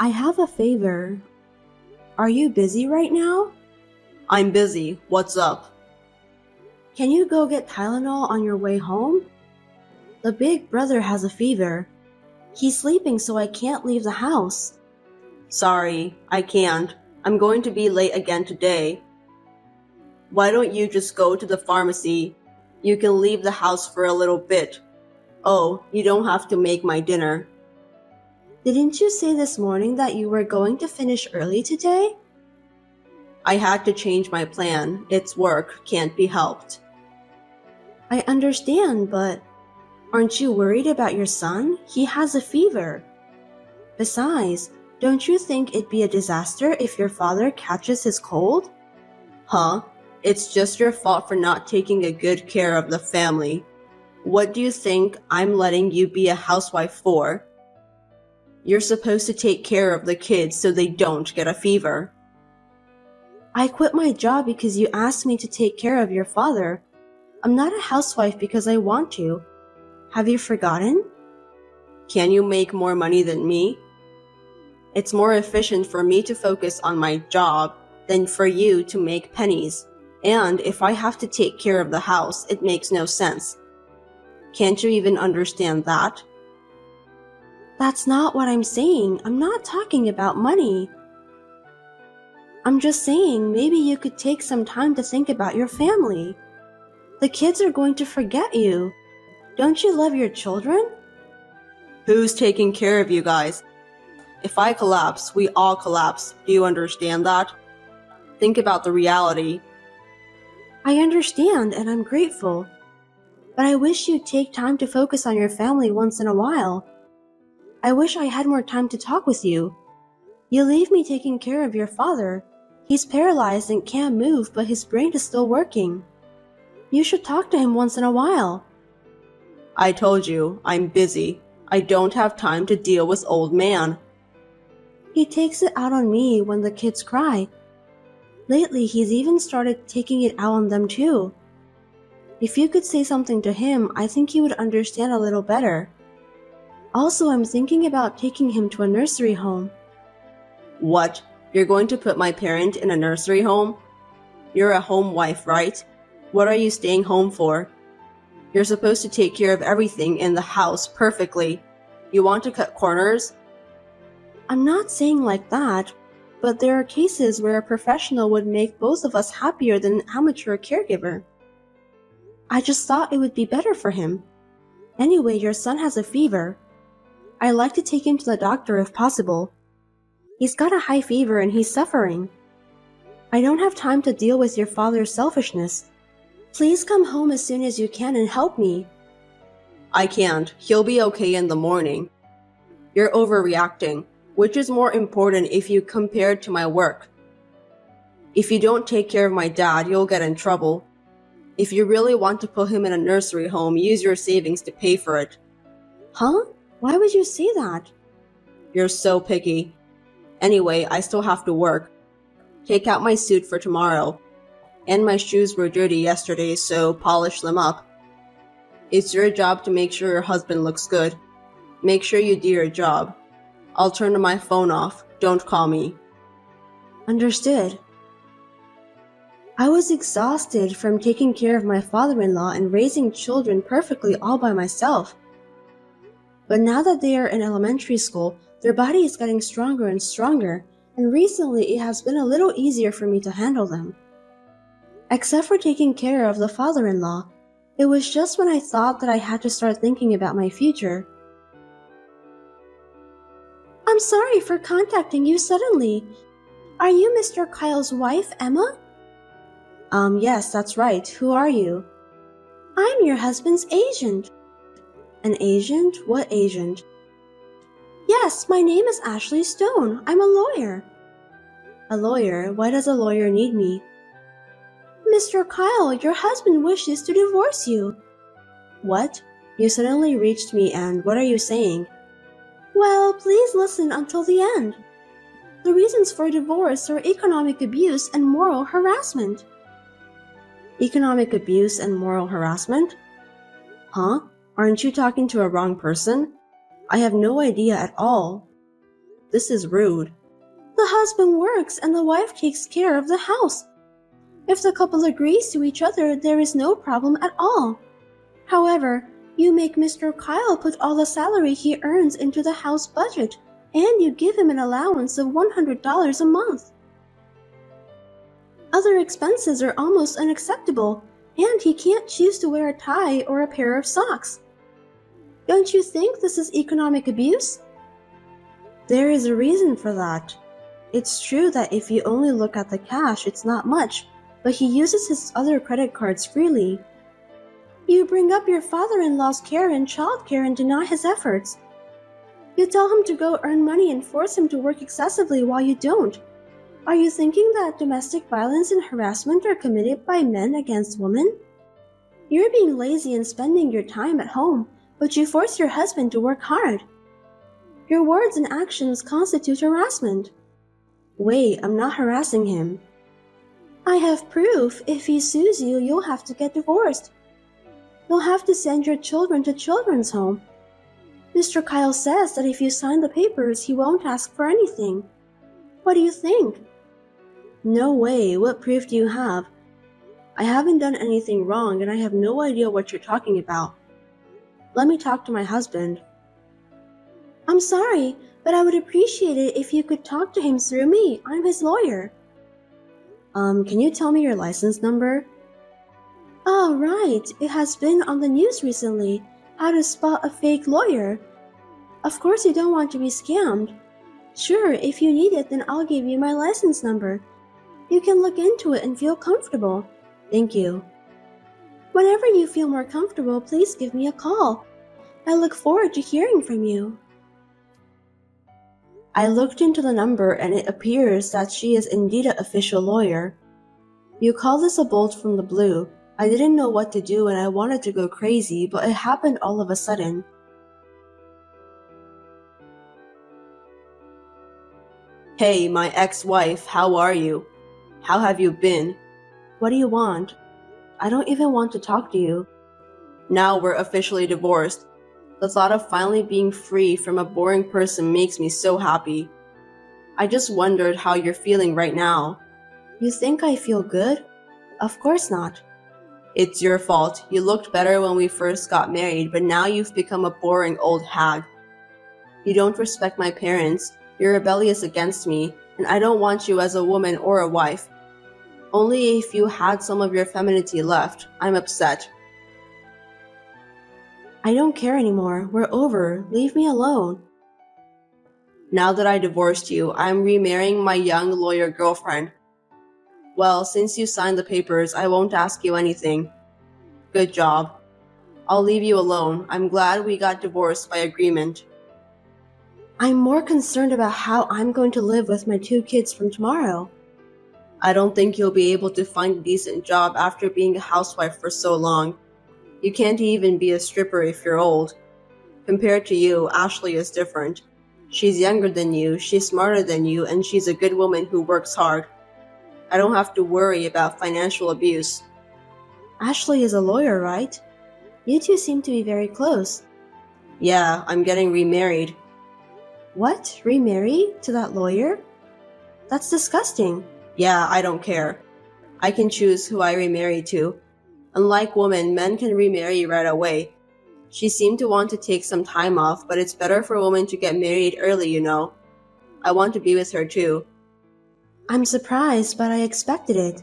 I have a favor. Are you busy right now? I'm busy. What's up? Can you go get Tylenol on your way home? The big brother has a fever. He's sleeping so I can't leave the house. Sorry, I can't. I'm going to be late again today. Why don't you just go to the pharmacy? You can leave the house for a little bit. Oh, you don't have to make my dinner. Didn't you say this morning that you were going to finish early today? I had to change my plan. It's work, can't be helped. I understand, but aren't you worried about your son? He has a fever. Besides, don't you think it'd be a disaster if your father catches his cold? Huh? It's just your fault for not taking a good care of the family. What do you think I'm letting you be a housewife for? You're supposed to take care of the kids so they don't get a fever. I quit my job because you asked me to take care of your father. I'm not a housewife because I want to. Have you forgotten? Can you make more money than me? It's more efficient for me to focus on my job than for you to make pennies. And if I have to take care of the house, it makes no sense. Can't you even understand that? That's not what I'm saying. I'm not talking about money. I'm just saying maybe you could take some time to think about your family. The kids are going to forget you. Don't you love your children? Who's taking care of you guys? If I collapse, we all collapse. Do you understand that? Think about the reality. I understand and I'm grateful. But I wish you'd take time to focus on your family once in a while. I wish I had more time to talk with you. You leave me taking care of your father. He's paralyzed and can't move, but his brain is still working. You should talk to him once in a while. I told you, I'm busy. I don't have time to deal with old man. He takes it out on me when the kids cry. Lately, he's even started taking it out on them too. If you could say something to him, I think he would understand a little better. Also, I'm thinking about taking him to a nursery home. What? You're going to put my parent in a nursery home? You're a home wife, right? What are you staying home for? You're supposed to take care of everything in the house perfectly. You want to cut corners? I'm not saying like that, but there are cases where a professional would make both of us happier than an amateur caregiver. I just thought it would be better for him. Anyway, your son has a fever. I'd like to take him to the doctor if possible. He's got a high fever and he's suffering. I don't have time to deal with your father's selfishness. Please come home as soon as you can and help me. I can't. He'll be okay in the morning. You're overreacting. Which is more important if you compare it to my work? If you don't take care of my dad, you'll get in trouble. If you really want to put him in a nursery home, use your savings to pay for it. Huh? Why would you say that? You're so picky. Anyway, I still have to work. Take out my suit for tomorrow. And my shoes were dirty yesterday, so polish them up. It's your job to make sure your husband looks good. Make sure you do your job. I'll turn my phone off. Don't call me. Understood. I was exhausted from taking care of my father-in-law and raising children perfectly all by myself. But now that they are in elementary school, their body is getting stronger and stronger, and recently it has been a little easier for me to handle them. Except for taking care of the father-in-law, it was just when I thought that I had to start thinking about my future. I'm sorry for contacting you suddenly. Are you Mr. Kyle's wife, Emma? Yes, that's right. Who are you? I'm your husband's agent. An agent? What agent? Yes, my name is Ashley Stone. I'm a lawyer. A lawyer? Why does a lawyer need me? Mr. Kyle, your husband wishes to divorce you. What? You suddenly reached me and what are you saying? Well, please listen until the end. The reasons for divorce are economic abuse and moral harassment. Economic abuse and moral harassment? Huh? Aren't you talking to a wrong person? I have no idea at all. This is rude. The husband works and the wife takes care of the house. If the couple agrees to each other, there is no problem at all. However, you make Mr. Kyle put all the salary he earns into the house budget, and you give him an allowance of $100 a month. Other expenses are almost unacceptable, and he can't choose to wear a tie or a pair of socks. Don't you think this is economic abuse? There is a reason for that. It's true that if you only look at the cash, it's not much, but he uses his other credit cards freely. You bring up your father-in-law's care and childcare and deny his efforts. You tell him to go earn money and force him to work excessively while you don't. Are you thinking that domestic violence and harassment are committed by men against women? You're being lazy and spending your time at home, but you force your husband to work hard. Your words and actions constitute harassment. Wait, I'm not harassing him. I have proof. If he sues you, you'll have to get divorced. You'll have to send your children to children's home. Mr. Kyle says that if you sign the papers, he won't ask for anything. What do you think? No way. What proof do you have? I haven't done anything wrong and I have no idea what you're talking about. Let me talk to my husband. I'm sorry, but I would appreciate it if you could talk to him through me. I'm his lawyer. Can you tell me your license number? Oh, right. It has been on the news recently. How to spot a fake lawyer. Of course you don't want to be scammed. Sure, if you need it, then I'll give you my license number. You can look into it and feel comfortable. Thank you. Whenever you feel more comfortable, please give me a call. I look forward to hearing from you. I looked into the number and it appears that she is indeed an official lawyer. You call this a bolt from the blue. I didn't know what to do and I wanted to go crazy, but it happened all of a sudden. Hey, my ex-wife, how are you? How have you been? What do you want? I don't even want to talk to you. Now we're officially divorced. The thought of finally being free from a boring person makes me so happy. I just wondered how you're feeling right now. You think I feel good? Of course not. It's your fault. You looked better when we first got married, but now you've become a boring old hag. You don't respect my parents. You're rebellious against me, and I don't want you as a woman or a wife. Only if you had some of your femininity left. I'm upset. I don't care anymore. We're over. Leave me alone. Now that I divorced you, I'm remarrying my young lawyer girlfriend. Well, since you signed the papers, I won't ask you anything. Good job. I'll leave you alone. I'm glad we got divorced by agreement. I'm more concerned about how I'm going to live with my 2 kids from tomorrow. I don't think you'll be able to find a decent job after being a housewife for so long. You can't even be a stripper if you're old. Compared to you, Ashley is different. She's younger than you, she's smarter than you, and she's a good woman who works hard. I don't have to worry about financial abuse. Ashley is a lawyer, right? You two seem to be very close. Yeah, I'm getting remarried. What? Remarry? To that lawyer? That's disgusting. Yeah, I don't care. I can choose who I remarry to. Unlike women, men can remarry right away. She seemed to want to take some time off, but it's better for women to get married early, you know. I want to be with her too. I'm surprised, but I expected it.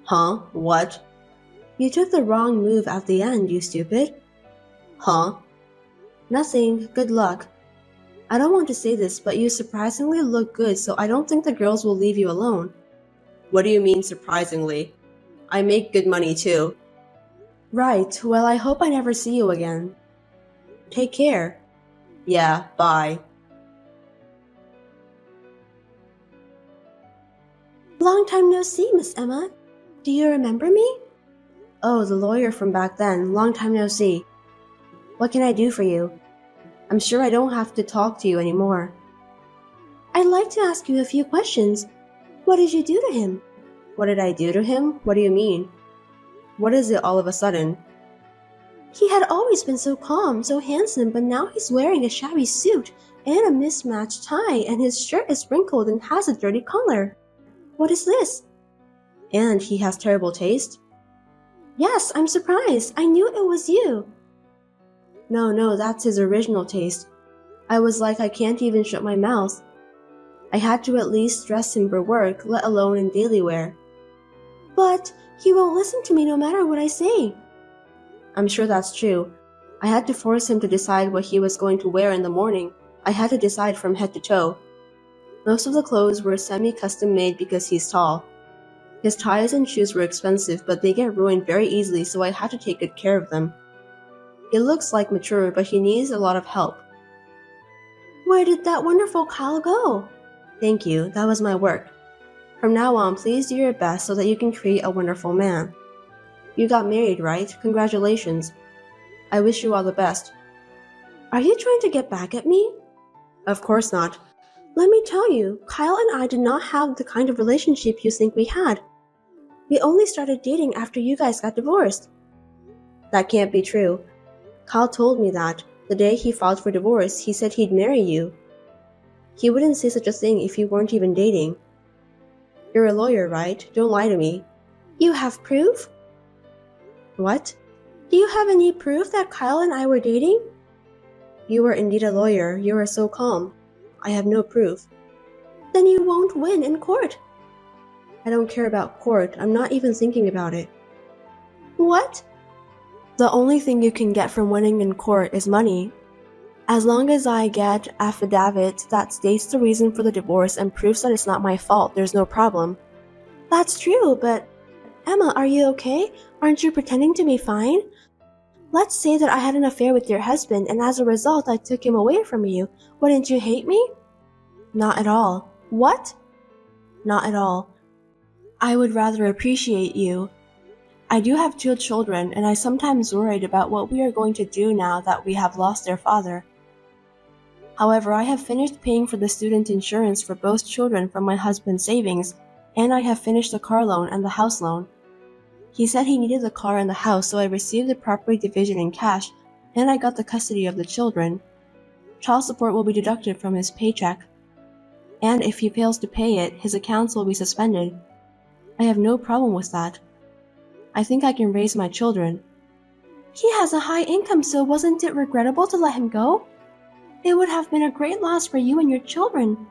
Huh? What? You took the wrong move at the end, you stupid. Huh? Nothing. Good luck. I don't want to say this, but you surprisingly look good, so I don't think the girls will leave you alone. What do you mean surprisingly? I make good money too. Right. Well, I hope I never see you again. Take care. Yeah, bye. Long time no see, Miss Emma. Do you remember me? Oh, the lawyer from back then. Long time no see. What can I do for you? I'm sure I don't have to talk to you anymore. I'd like to ask you a few questions. What did you do to him? What did I do to him? What do you mean? What is it all of a sudden? He had always been so calm, so handsome, but now he's wearing a shabby suit, and a mismatched tie, and his shirt is wrinkled and has a dirty collar. What is this? And he has terrible taste? Yes, I'm surprised. I knew it was you. No, that's his original taste. I was like, I can't even shut my mouth. I had to at least dress him for work, let alone in daily wear. But he won't listen to me no matter what I say. I'm sure that's true. I had to force him to decide what he was going to wear in the morning. I had to decide from head to toe. Most of the clothes were semi-custom made because he's tall. His ties and shoes were expensive, but they get ruined very easily, so I had to take good care of them. He looks like mature, but he needs a lot of help. Where did that wonderful Kyle go? Thank you, that was my work. From now on, please do your best so that you can create a wonderful man. You got married, right? Congratulations. I wish you all the best. Are you trying to get back at me? Of course not. Let me tell you, Kyle and I did not have the kind of relationship you think we had. We only started dating after you guys got divorced. That can't be true. Kyle told me that. The day he filed for divorce, he said he'd marry you. He wouldn't say such a thing if you weren't even dating. You're a lawyer, right? Don't lie to me. You have proof? What? Do you have any proof that Kyle and I were dating? You are indeed a lawyer. You are so calm. I have no proof. Then you won't win in court. I don't care about court. I'm not even thinking about it. What? The only thing you can get from winning in court is money. As long as I get affidavits that states the reason for the divorce and proves that it's not my fault, there's no problem. That's true, but Emma, are you okay? Aren't you pretending to be fine? Let's say that I had an affair with your husband and as a result I took him away from you. Wouldn't you hate me? Not at all. What? Not at all. I would rather appreciate you. I do have 2 children, and I sometimes worried about what we are going to do now that we have lost their father. However, I have finished paying for the student insurance for both children from my husband's savings, and I have finished the car loan and the house loan. He said he needed the car and the house, so I received the property division in cash, and I got the custody of the children. Child support will be deducted from his paycheck, and if he fails to pay it, his accounts will be suspended. I have no problem with that. I think I can raise my children. He has a high income, so wasn't it regrettable to let him go? It would have been a great loss for you and your children.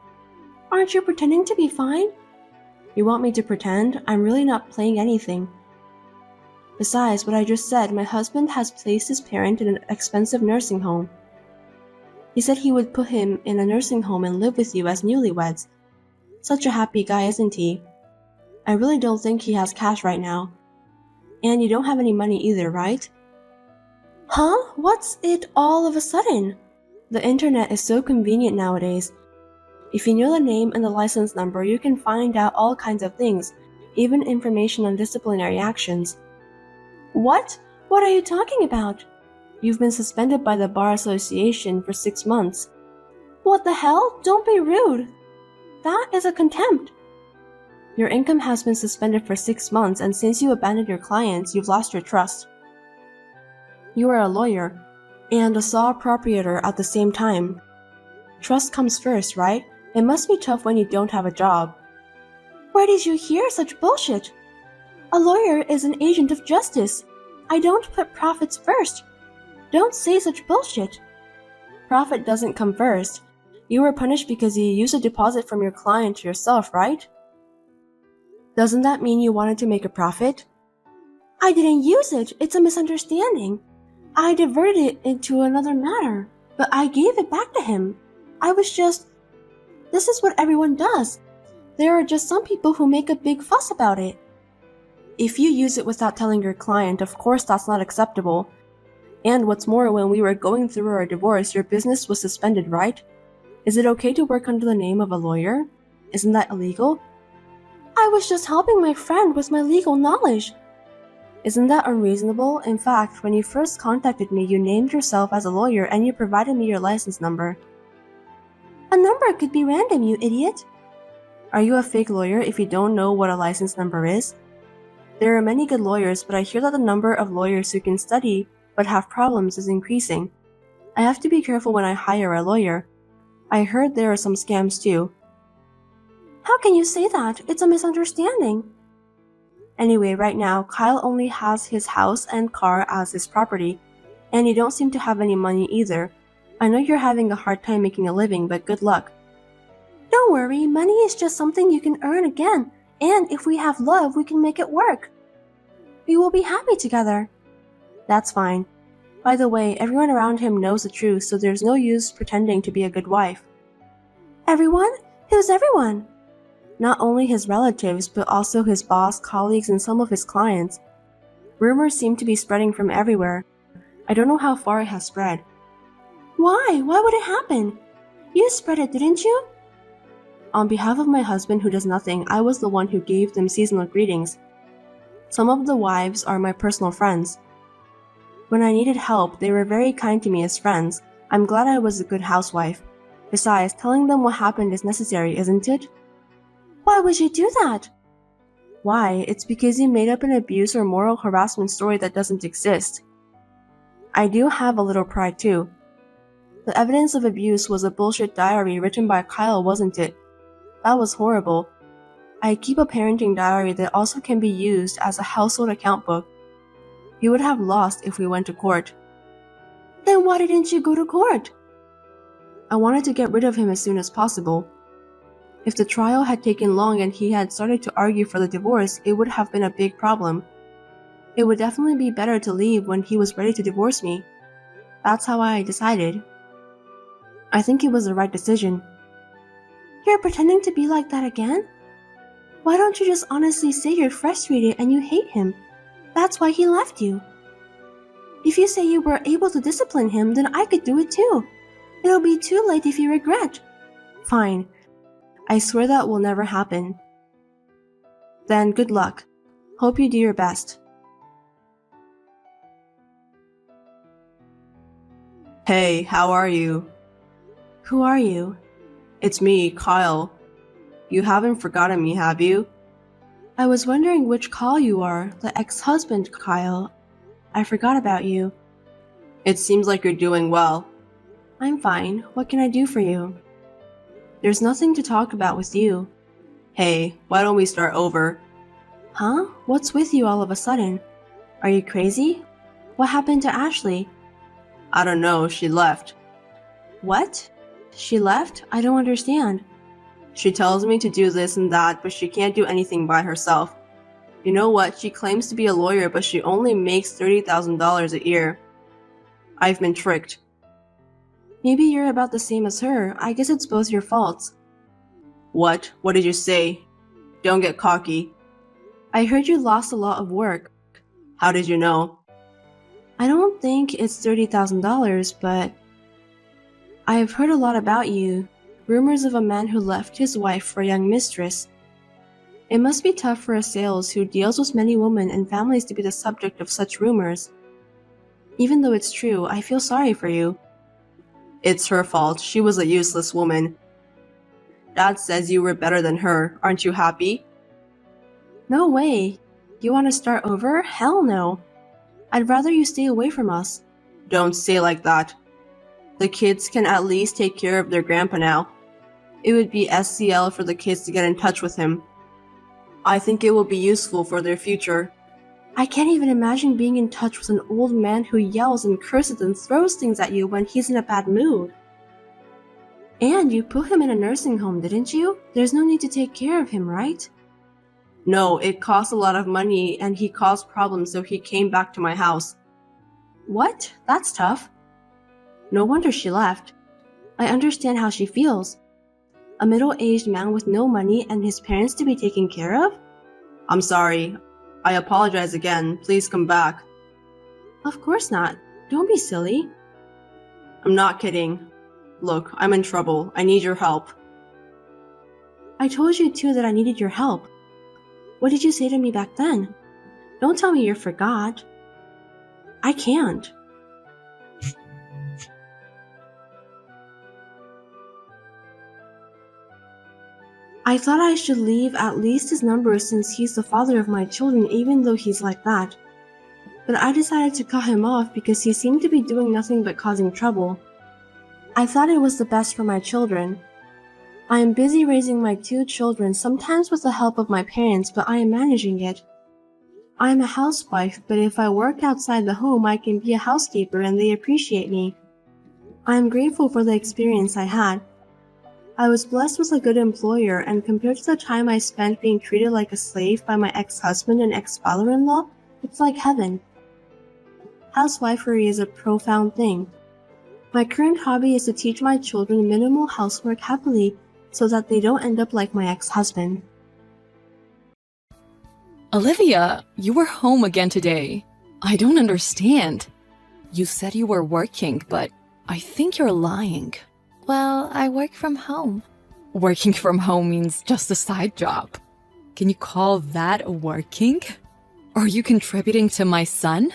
Aren't you pretending to be fine? You want me to pretend? I'm really not playing anything. Besides what I just said, my husband has placed his parent in an expensive nursing home. He said he would put him in a nursing home and live with you as newlyweds. Such a happy guy, isn't he? I really don't think he has cash right now. And you don't have any money either, right? Huh? What's it all of a sudden? The internet is so convenient nowadays. If you know the name and the license number, you can find out all kinds of things, even information on disciplinary actions. What? What are you talking about? You've been suspended by the Bar Association for 6 months. What the hell? Don't be rude. That is a contempt. Your income has been suspended for 6 months, and since you abandoned your clients, you've lost your trust. You are a lawyer and a saw proprietor at the same time. Trust comes first, right? It must be tough when you don't have a job. Where did you hear such bullshit? A lawyer is an agent of justice. I don't put profits first. Don't say such bullshit. Profit doesn't come first. You were punished because you used a deposit from your client to yourself, right? Doesn't that mean you wanted to make a profit? I didn't use it. It's a misunderstanding. I diverted it into another matter, but I gave it back to him. This is what everyone does. There are just some people who make a big fuss about it. If you use it without telling your client, of course that's not acceptable. And what's more, when we were going through our divorce, your business was suspended, right? Is it okay to work under the name of a lawyer? Isn't that illegal? I was just helping my friend with my legal knowledge. Isn't that unreasonable? In fact, when you first contacted me, you named yourself as a lawyer and you provided me your license number. A number could be random, you idiot. Are you a fake lawyer if you don't know what a license number is? There are many good lawyers, but I hear that the number of lawyers who can study but have problems is increasing. I have to be careful when I hire a lawyer. I heard there are some scams too. How can you say that? It's a misunderstanding. Anyway, right now, Kyle only has his house and car as his property, and you don't seem to have any money either. I know you're having a hard time making a living, but good luck. Don't worry, money is just something you can earn again, and if we have love, we can make it work. We will be happy together. That's fine. By the way, everyone around him knows the truth, so there's no use pretending to be a good wife. Everyone? Who's everyone? Not only his relatives, but also his boss, colleagues, and some of his clients. Rumors seem to be spreading from everywhere. I don't know how far it has spread. Why? Why would it happen? You spread it, didn't you? On behalf of my husband who does nothing, I was the one who gave them seasonal greetings. Some of the wives are my personal friends. When I needed help, they were very kind to me as friends. I'm glad I was a good housewife. Besides, telling them what happened is necessary, isn't it? Why would you do that? Why? It's because you made up an abuse or moral harassment story that doesn't exist. I do have a little pride too. The evidence of abuse was a bullshit diary written by Kyle, wasn't it? That was horrible. I keep a parenting diary that also can be used as a household account book. He would have lost if we went to court. Then why didn't you go to court? I wanted to get rid of him as soon as possible. If the trial had taken long and he had started to argue for the divorce, it would have been a big problem. It would definitely be better to leave when he was ready to divorce me. That's how I decided. I think it was the right decision. You're pretending to be like that again? Why don't you just honestly say you're frustrated and you hate him? That's why he left you. If you say you were able to discipline him, then I could do it too. It'll be too late if you regret. Fine. I swear that will never happen. Then good luck. Hope you do your best. Hey, how are you? Who are you? It's me, Kyle. You haven't forgotten me, have you? I was wondering which Kyle you are, the ex-husband Kyle. I forgot about you. It seems like you're doing well. I'm fine. What can I do for you? There's nothing to talk about with you. Hey, why don't we start over? Huh? What's with you all of a sudden? Are you crazy? What happened to Ashley? I don't know, she left. What? She left? I don't understand. She tells me to do this and that, but she can't do anything by herself. You know what? She claims to be a lawyer, but she only makes $30,000 a year. I've been tricked. Maybe you're about the same as her. I guess it's both your faults. What? What did you say? Don't get cocky. I heard you lost a lot of work. How did you know? I don't think it's $30,000, but I have heard a lot about you. Rumors of a man who left his wife for a young mistress. It must be tough for a sales who deals with many women and families to be the subject of such rumors. Even though it's true, I feel sorry for you. It's her fault. She was a useless woman. Dad says you were better than her. Aren't you happy? No way. You want to start over? Hell no. I'd rather you stay away from us. Don't say like that. The kids can at least take care of their grandpa now. It would be SCL for the kids to get in touch with him. I think it will be useful for their future. I can't even imagine being in touch with an old man who yells and curses and throws things at you when he's in a bad mood. And you put him in a nursing home, didn't you? There's no need to take care of him, right? No, it cost a lot of money and he caused problems, so he came back to my house. What? That's tough. No wonder she left. I understand how she feels. A middle-aged man with no money and his parents to be taken care of? I'm sorry. I apologize again. Please come back. Of course not. Don't be silly. I'm not kidding. Look, I'm in trouble. I need your help. I told you too that I needed your help. What did you say to me back then? Don't tell me you forgot. I can't. I thought I should leave at least his number since he's the father of my children, even though he's like that. But I decided to cut him off because he seemed to be doing nothing but causing trouble. I thought it was the best for my children. I am busy raising my 2 children, sometimes with the help of my parents, but I am managing it. I am a housewife, but if I work outside the home, I can be a housekeeper and they appreciate me. I am grateful for the experience I had. I was blessed with a good employer, and compared to the time I spent being treated like a slave by my ex-husband and ex-father-in-law, it's like heaven. Housewifery is a profound thing. My current hobby is to teach my children minimal housework happily so that they don't end up like my ex-husband. Olivia, you were home again today. I don't understand. You said you were working, but I think you're lying. Well, I work from home. Working from home means just a side job. Can you call that working? Are you contributing to my son?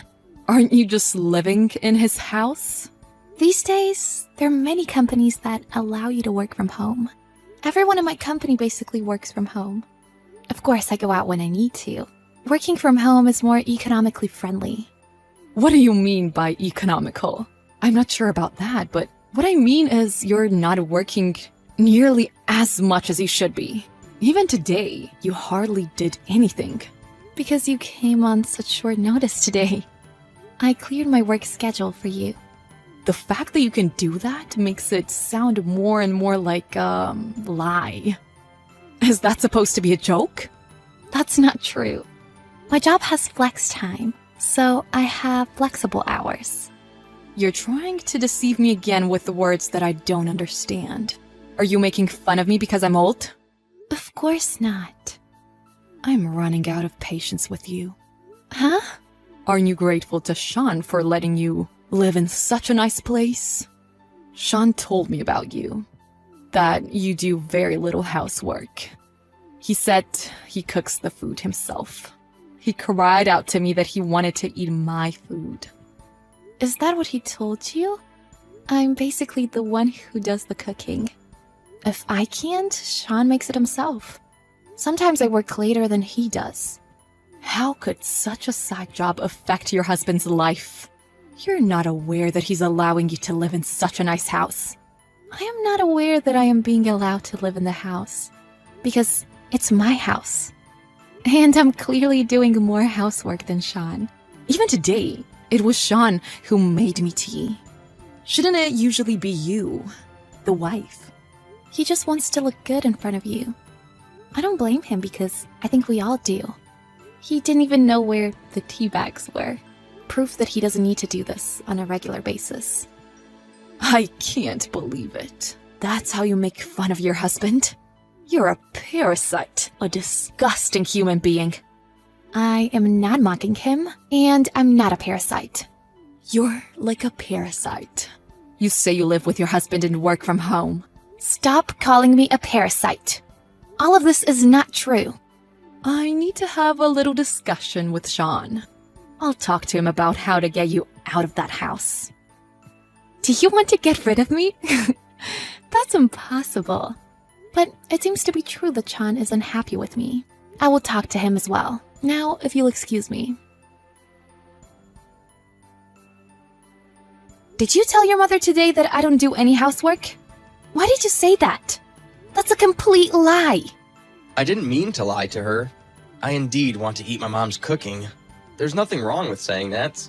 Aren't you just living in his house? These days, there are many companies that allow you to work from home. Everyone in my company basically works from home. Of course, I go out when I need to. Working from home is more economically friendly. What do you mean by economical? I'm not sure about that, but what I mean is you're not working nearly as much as you should be. Even today, you hardly did anything. Because you came on such short notice today. I cleared my work schedule for you. The fact that you can do that makes it sound more and more like a lie. Is that supposed to be a joke? That's not true. My job has flex time, so I have flexible hours. You're trying to deceive me again with the words that I don't understand. Are you making fun of me because I'm old? Of course not. I'm running out of patience with you. Huh? Aren't you grateful to Sean for letting you live in such a nice place? Sean told me about you, that you do very little housework. He said he cooks the food himself. He cried out to me that he wanted to eat my food. Is that what he told you? I'm basically the one who does the cooking. If I can't, Sean makes it himself. Sometimes I work later than he does. How could such a side job affect your husband's life? You're not aware that he's allowing you to live in such a nice house. I am not aware that I am being allowed to live in the house. Because it's my house. And I'm clearly doing more housework than Sean. Even today, it was Sean who made me tea. Shouldn't it usually be you, the wife? He just wants to look good in front of you. I don't blame him because I think we all do. He didn't even know where the tea bags were. Proof that he doesn't need to do this on a regular basis. I can't believe it. That's how you make fun of your husband? You're a parasite, a disgusting human being. I am not mocking him, and I'm not a parasite. You're like a parasite. You say you live with your husband and work from home. Stop calling me a parasite. All of this is not true. I need to have a little discussion with Sean. I'll talk to him about how to get you out of that house. Do you want to get rid of me? That's impossible. But it seems to be true that Sean is unhappy with me. I will talk to him as well. Now, if you'll excuse me. Did you tell your mother today that I don't do any housework? Why did you say that? That's a complete lie. I didn't mean to lie to her. I indeed want to eat my mom's cooking. There's nothing wrong with saying that.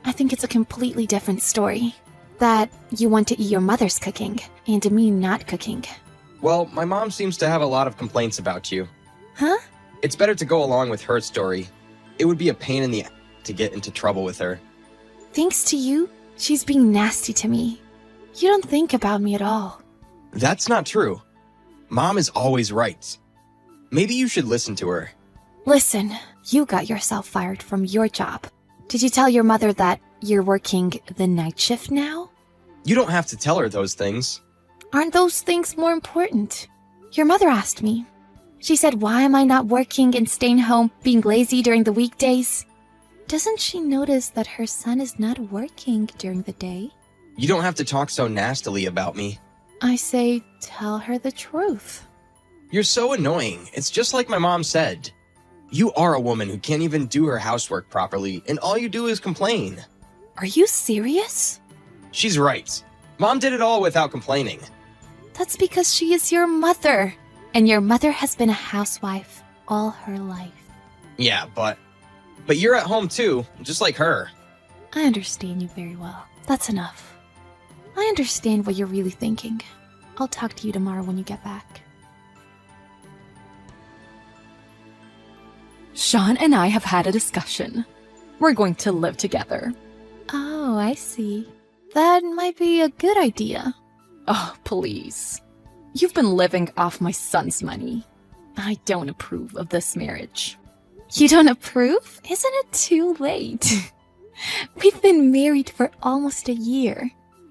I think it's a completely different story. That you want to eat your mother's cooking, and me not cooking. Well, my mom seems to have a lot of complaints about you. Huh? It's better to go along with her story. It would be a pain in the ass to get into trouble with her. Thanks to you, she's being nasty to me. You don't think about me at all. That's not true. Mom is always right. Maybe you should listen to her. Listen, you got yourself fired from your job. Did you tell your mother that you're working the night shift now? You don't have to tell her those things. Aren't those things more important? Your mother asked me. She said, why am I not working and staying home, being lazy during the weekdays? Doesn't she notice that her son is not working during the day? You don't have to talk so nastily about me. I say, tell her the truth. You're so annoying. It's just like my mom said. You are a woman who can't even do her housework properly, and all you do is complain. Are you serious? She's right. Mom did it all without complaining. That's because she is your mother. And your mother has been a housewife all her life. Yeah, but you're at home too, just like her. I understand you very well. That's enough. I understand what you're really thinking. I'll talk to you tomorrow when you get back. Sean and I have had a discussion. We're going to live together. Oh, I see. That might be a good idea. Oh, please. You've been living off my son's money. I don't approve of this marriage. You don't approve? Isn't it too late? We've been married for almost a year.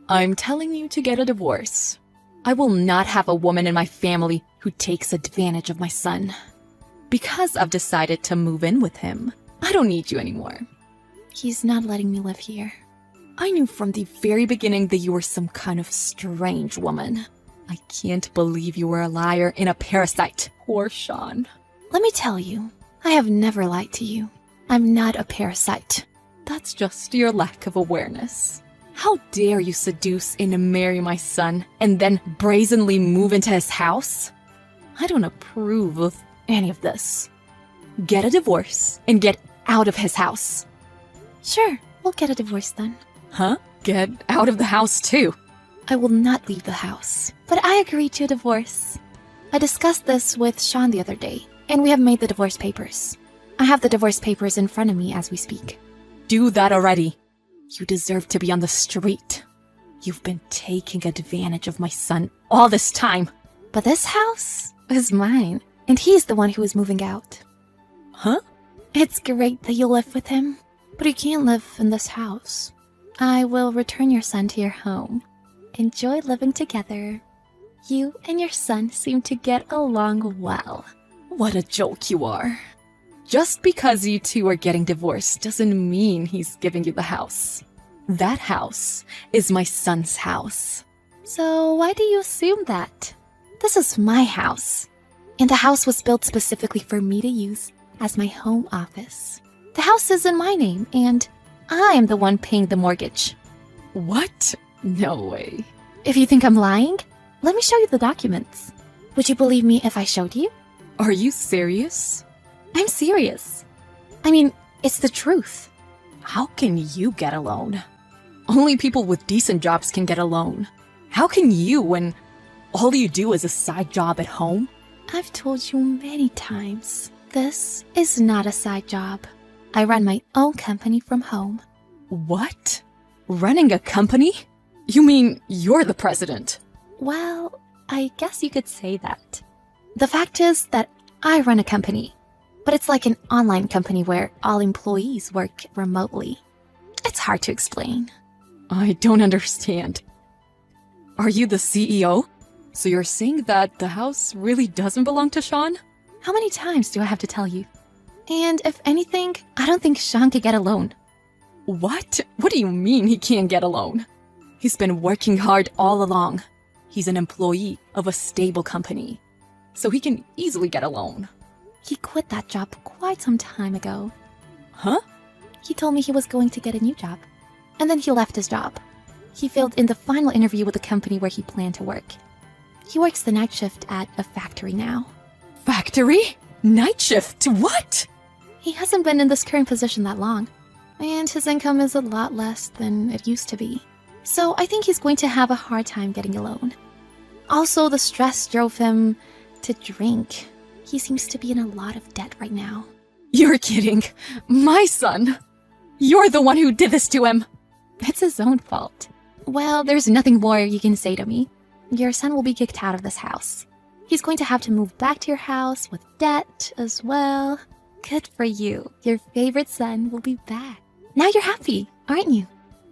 I'm telling you to get a divorce. I will not have a woman in my family who takes advantage of my son. Because I've decided to move in with him, I don't need you anymore. He's not letting me live here. I knew from the very beginning that you were some kind of strange woman. I can't believe you were a liar and a parasite. Poor Sean. Let me tell you, I have never lied to you. I'm not a parasite. That's just your lack of awareness. How dare you seduce and marry my son and then brazenly move into his house? I don't approve of any of this. Get a divorce and get out of his house. Sure, we'll get a divorce then. Huh? Get out of the house too. I will not leave the house, but I agreed to a divorce. I discussed this with Sean the other day, and we have made the divorce papers. I have the divorce papers in front of me as we speak. Do that already. You deserve to be on the street. You've been taking advantage of my son all this time. But this house is mine, and he's the one who is moving out. Huh? It's great that you live with him, but you can't live in this house. I will return your son to your home. Enjoy living together. You and your son seem to get along well. What a joke you are. Just because you two are getting divorced doesn't mean he's giving you the house. That house is my son's house. So why do you assume that? This is my house, and the house was built specifically for me to use as my home office. The house is in my name, and I am the one paying the mortgage. What? No way. If you think I'm lying, let me show you the documents. Would you believe me if I showed you? Are you serious? I'm serious. I mean, it's the truth. How can you get a loan? Only people with decent jobs can get a loan. How can you when all you do is a side job at home? I've told you many times, this is not a side job. I run my own company from home. What? Running a company? You mean you're the president? Well, I guess you could say that. The fact is that I run a company, but it's like an online company where all employees work remotely. It's hard to explain. I don't understand. Are you the CEO? So you're saying that the house really doesn't belong to Sean? How many times do I have to tell you? And if anything, I don't think Sean could get a loan. What? What do you mean he can't get a loan? He's been working hard all along. He's an employee of a stable company, so he can easily get a loan. He quit that job quite some time ago. Huh? He told me he was going to get a new job, and then he left his job. He failed in the final interview with the company where he planned to work. He works the night shift at a factory now. Factory? Night shift? What? He hasn't been in this current position that long, and his income is a lot less than it used to be. So I think he's going to have a hard time getting a loan. Also, the stress drove him to drink. He seems to be in a lot of debt right now. You're kidding. My son. You're the one who did this to him. It's his own fault. Well, there's nothing more you can say to me. Your son will be kicked out of this house. He's going to have to move back to your house with debt as well. Good for you. Your favorite son will be back. Now you're happy, aren't you?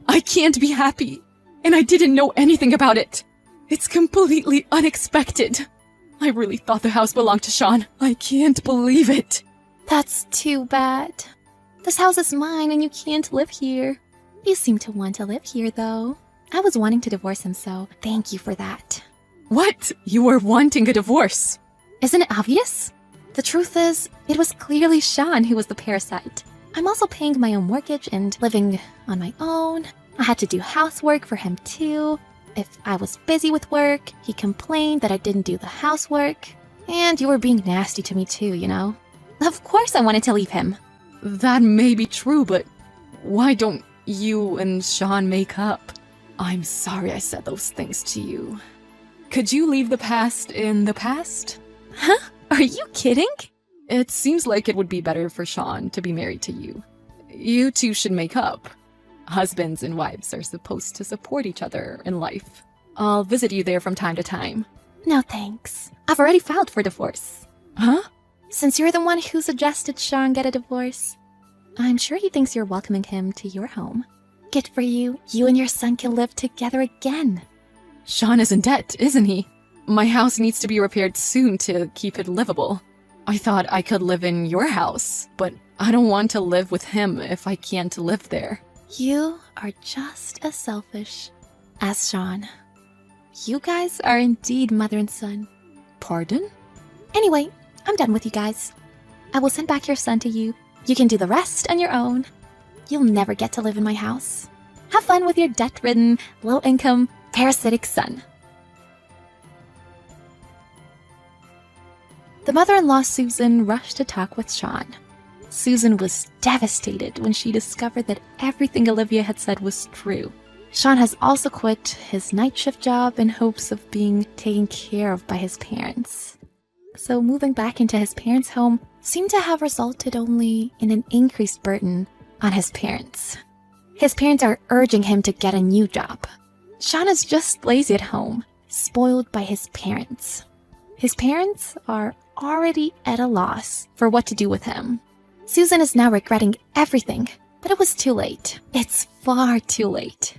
I can't be happy, and I didn't know anything about it. It's completely unexpected. I really thought the house belonged to Sean. I can't believe it. That's too bad. This house is mine and you can't live here. You seem to want to live here, though. I was wanting to divorce him, so thank you for that. What? You were wanting a divorce? Isn't it obvious? The truth is, it was clearly Sean who was the parasite. I'm also paying my own mortgage and living on my own. I had to do housework for him too. If I was busy with work, he complained that I didn't do the housework. And you were being nasty to me too, you know? Of course I wanted to leave him. That may be true, but why don't you and Sean make up? I'm sorry I said those things to you. Could you leave the past in the past? Huh? Are you kidding? It seems like it would be better for Sean to be married to you. You two should make up. Husbands and wives are supposed to support each other in life. I'll visit you there from time to time. No thanks. I've already filed for divorce. Huh? Since you're the one who suggested Sean get a divorce, I'm sure he thinks you're welcoming him to your home. Good for you. You and your son can live together again. Sean is in debt, isn't he? My house needs to be repaired soon to keep it livable. I thought I could live in your house, but I don't want to live with him if I can't live there. You are just as selfish as Sean. You guys are indeed mother and son. Pardon? Anyway, I'm done with you guys. I will send back your son to you. You can do the rest on your own. You'll never get to live in my house. Have fun with your debt-ridden, low-income, parasitic son. The mother-in-law Susan rushed to talk with Sean. Susan was devastated when she discovered that everything Olivia had said was true. Sean has also quit his night shift job in hopes of being taken care of by his parents. So moving back into his parents' home seemed to have resulted only in an increased burden on his parents. His parents are urging him to get a new job. Sean is just lazy at home, spoiled by his parents. His parents are already at a loss for what to do with him. Susan is now regretting everything, but it was too late. It's far too late.